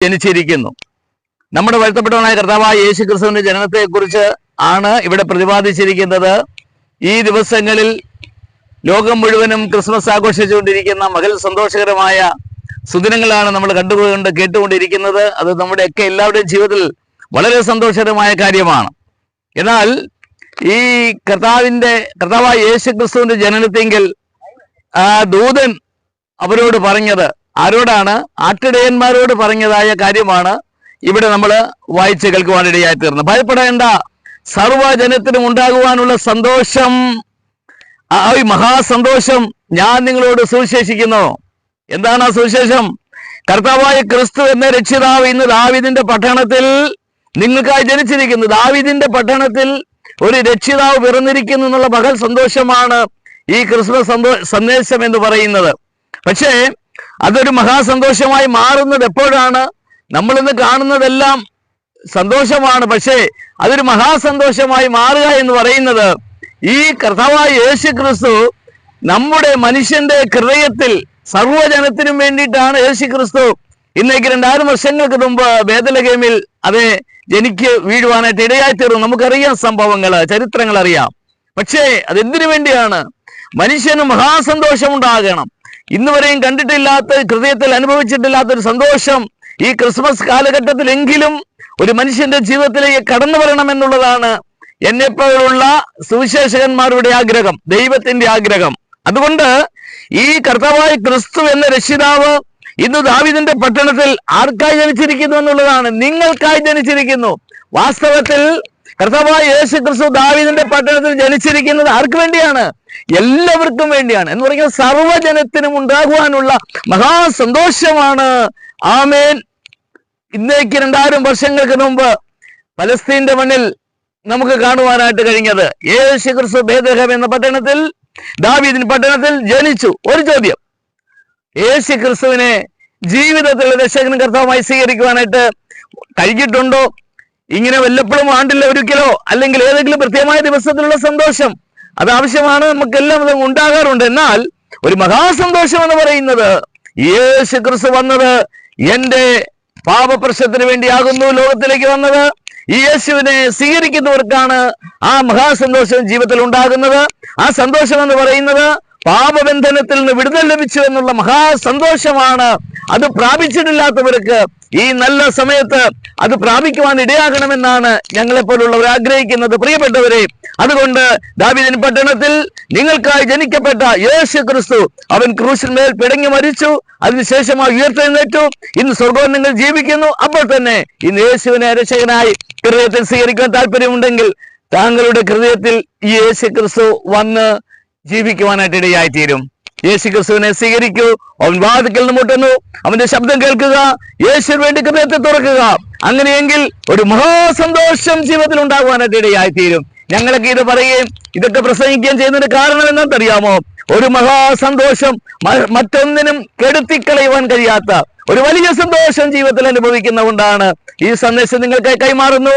ജനിച്ചിരിക്കുന്നു. നമ്മുടെ വാഴ്ത്തപ്പെട്ടവനായ കർത്താവായ യേശു ക്രിസ്തുവിന്റെ ജനനത്തെക്കുറിച്ച് ആണ് ഇവിടെ പ്രതിപാദിച്ചിരിക്കുന്നത്. ഈ ദിവസങ്ങളിൽ ലോകം മുഴുവനും ക്രിസ്മസ് ആഘോഷിച്ചുകൊണ്ടിരിക്കുന്ന മകൾ സന്തോഷകരമായ സുദിനങ്ങളാണ് നമ്മൾ കേട്ടുകൊണ്ടിരിക്കുന്നത്. അത് നമ്മുടെയൊക്കെ എല്ലാവരുടെയും ജീവിതത്തിൽ വളരെ സന്തോഷകരമായ കാര്യമാണ്. എന്നാൽ ഈ കർത്താവായ യേശു ക്രിസ്തുവിന്റെ ജനനത്തെങ്കിൽ ദൂതൻ അവരോട് പറഞ്ഞത് ആരോടാണ്? ആട്ടിടയന്മാരോട് പറഞ്ഞതായ കാര്യമാണ് ഇവിടെ നമ്മൾ വായിച്ച് കേൾക്കുവാനിടയായി തീർന്നു. ഭയപ്പെടേണ്ട, സർവ്വജനത്തിനും ഉണ്ടാകുവാനുള്ള സന്തോഷം, ഈ മഹാസന്തോഷം ഞാൻ നിങ്ങളോട് സുവിശേഷിക്കുന്നു. എന്താണ് ആ സുവിശേഷം? കർത്താവായ ക്രിസ്തു എന്ന രക്ഷിതാവ് ഇന്ന് ദാവീദിന്റെ പട്ടണത്തിൽ നിങ്ങൾക്കായി ജനിച്ചിരിക്കുന്നു. ദാവീദിന്റെ പട്ടണത്തിൽ ഒരു രക്ഷിതാവ് പിറന്നിരിക്കുന്നു എന്നുള്ള മകൾ സന്തോഷമാണ് ഈ ക്രിസ്മസ് സന്ദേശം എന്ന് പറയുന്നത്. പക്ഷേ അതൊരു മഹാസന്തോഷമായി മാറുന്നത് എപ്പോഴാണ്? നമ്മളിന്ന് കാണുന്നതെല്ലാം സന്തോഷമാണ്, പക്ഷേ അതൊരു മഹാസന്തോഷമായി മാറുക എന്ന് പറയുന്നത് ഈ കർത്താവായ യേശു ക്രിസ്തു നമ്മുടെ മനുഷ്യന്റെ ഹൃദയത്തിൽ സർവ്വജനത്തിനും വേണ്ടിയിട്ടാണ് യേശു ക്രിസ്തു ഇന്നേക്ക് 2000 വർഷങ്ങൾക്ക് മുമ്പ് ബേത്ലഹേമിൽ ജനിക്ക് വീഴുവാനായിട്ട് ഇടയായി തീർന്നു. നമുക്കറിയാം, സംഭവങ്ങള്, ചരിത്രങ്ങൾ അറിയാം. പക്ഷേ അതെന്തിനു വേണ്ടിയാണ്? മനുഷ്യന് മഹാസന്തോഷം ഉണ്ടാകണം. ഇന്നുവരെയും കണ്ടിട്ടില്ലാത്ത, ഹൃദയത്തിൽ അനുഭവിച്ചിട്ടില്ലാത്ത ഒരു സന്തോഷം ഈ ക്രിസ്മസ് കാലഘട്ടത്തിലെങ്കിലും ഒരു മനുഷ്യന്റെ ജീവിതത്തിലേക്ക് കടന്നു വരണമെന്നുള്ളതാണ് എന്നെപ്പോലുള്ള സുവിശേഷകന്മാരുടെ ആഗ്രഹം, ദൈവത്തിന്റെ ആഗ്രഹം. അതുകൊണ്ട് ഈ കർത്താവായ ക്രിസ്തു എന്ന രക്ഷിതാവ് ഇന്ന് ദാവീദിന്റെ പട്ടണത്തിൽ ആർക്കായി ജനിച്ചിരിക്കുന്നു എന്നുള്ളതാണ്? നിങ്ങൾക്കായി ജനിച്ചിരിക്കുന്നു. വാസ്തവത്തിൽ കർത്താവായ യേശു ക്രിസ്തു ദാവീദിന്റെ പട്ടണത്തിൽ ജനിച്ചിരിക്കുന്നത് ആർക്ക് വേണ്ടിയാണ്? എല്ലാവർക്കും വേണ്ടിയാണ്. എന്ന് പറയുന്നത് സർവ്വജനത്തിനും ഉണ്ടാകുവാനുള്ള മഹാസന്തോഷമാണ്. ആമേൻ. ഇന്നേക്ക് 2000 വർഷങ്ങൾക്ക് മുമ്പ് പലസ്തീന്റെ മണ്ണിൽ നമുക്ക് കാണുവാനായിട്ട് കഴിഞ്ഞത് യേശു ക്രിസ്തു ബേത്ലഹേം എന്ന പട്ടണത്തിൽ, ദാവീദിൻ പട്ടണത്തിൽ ജനിച്ചു. ഒരു ചോദ്യം, യേശു ക്രിസ്തുവിനെ ജീവിതത്തിലെ രക്ഷകനും കർത്താവുമായി സ്വീകരിക്കുവാനായിട്ട് കഴിഞ്ഞിട്ടുണ്ടോ? ഇങ്ങനെ വല്ലപ്പോഴും ആണ്ടിൽ ഒരിക്കലോ അല്ലെങ്കിൽ ഏതെങ്കിലും പ്രത്യേകമായ ദിവസത്തിലുള്ള സന്തോഷം അത് ആവശ്യമാണ്, നമുക്കെല്ലാം അത് ഉണ്ടാകാറുണ്ട്. എന്നാൽ ഒരു മഹാസന്തോഷം എന്ന് പറയുന്നത് യേശു ക്രിസ്തു വന്നത് എന്റെ പാപപ്രശ്നത്തിന് വേണ്ടിയാകുന്നു ലോകത്തിലേക്ക് വന്നത്. ഈ യേശുവിനെ സ്വീകരിക്കുന്നവർക്കാണ് ആ മഹാസന്തോഷം ജീവിതത്തിൽ ഉണ്ടാകുന്നത്. ആ സന്തോഷം എന്ന് പറയുന്നത് പാപബന്ധനത്തിൽ നിന്ന് വിടുതൽ ലഭിച്ചു എന്നുള്ള മഹാസന്തോഷമാണ്. അത് പ്രാപിച്ചിട്ടില്ലാത്തവർക്ക് ഈ നല്ല സമയത്ത് അത് പ്രാപിക്കുവാൻ ഇടയാകണമെന്നാണ് ഞങ്ങളെപ്പോലുള്ളവർ ആഗ്രഹിക്കുന്നത്. പ്രിയപ്പെട്ടവരെ, അതുകൊണ്ട് ദാവീദിൻ പട്ടണത്തിൽ നിങ്ങൾക്കായി ജനിക്കപ്പെട്ട യേശു ക്രിസ്തു അവൻ ക്രൂശിന്മേൽ പിടങ്ങി മരിച്ചു, അതിനുശേഷം ഉയർത്തെഴുന്നേറ്റു, ഇന്ന് സ്വർഗ്ഗത്തിൽ നിങ്ങൾ ജീവിക്കുന്നു. അപ്പോൾ തന്നെ ഇന്ന് യേശുവിനെ രക്ഷകനായി ഹൃദയത്തിൽ സ്വീകരിക്കാൻ താല്പര്യമുണ്ടെങ്കിൽ താങ്കളുടെ ഹൃദയത്തിൽ ഈ യേശു ക്രിസ്തു വന്ന് ജീവിക്കുവാനായിട്ട് ഇടയായി തീരും. യേശു ക്രിസ്തുവിനെ സ്വീകരിക്കൂ. അവൻ വാതിൽക്കൽ നിന്ന് മുട്ടുന്നു. അവന്റെ ശബ്ദം കേൾക്കുക. യേശുവിന് വേണ്ടി ഹൃദയത്തെ തുറക്കുക. അങ്ങനെയെങ്കിൽ ഒരു മഹാസന്തോഷം ജീവിതത്തിൽ ഉണ്ടാകുവാനായിട്ട് ഇടയായി തീരും. ഞങ്ങളൊക്കെ ഇത് പറയുകയും ഇതൊക്കെ പ്രസംഗിക്കുകയും ചെയ്യുന്നതിന് കാരണം എന്താണെന്നറിയാമോ? ഒരു മഹാസന്തോഷം മറ്റൊന്നിനും കെടുത്തിക്കളയുവാൻ കഴിയാത്ത ഒരു വലിയ സന്തോഷം ജീവിതത്തിൽ അനുഭവിക്കുന്നതുകൊണ്ടാണ് ഈ സന്ദേശം നിങ്ങൾക്കായി കൈമാറുന്നു.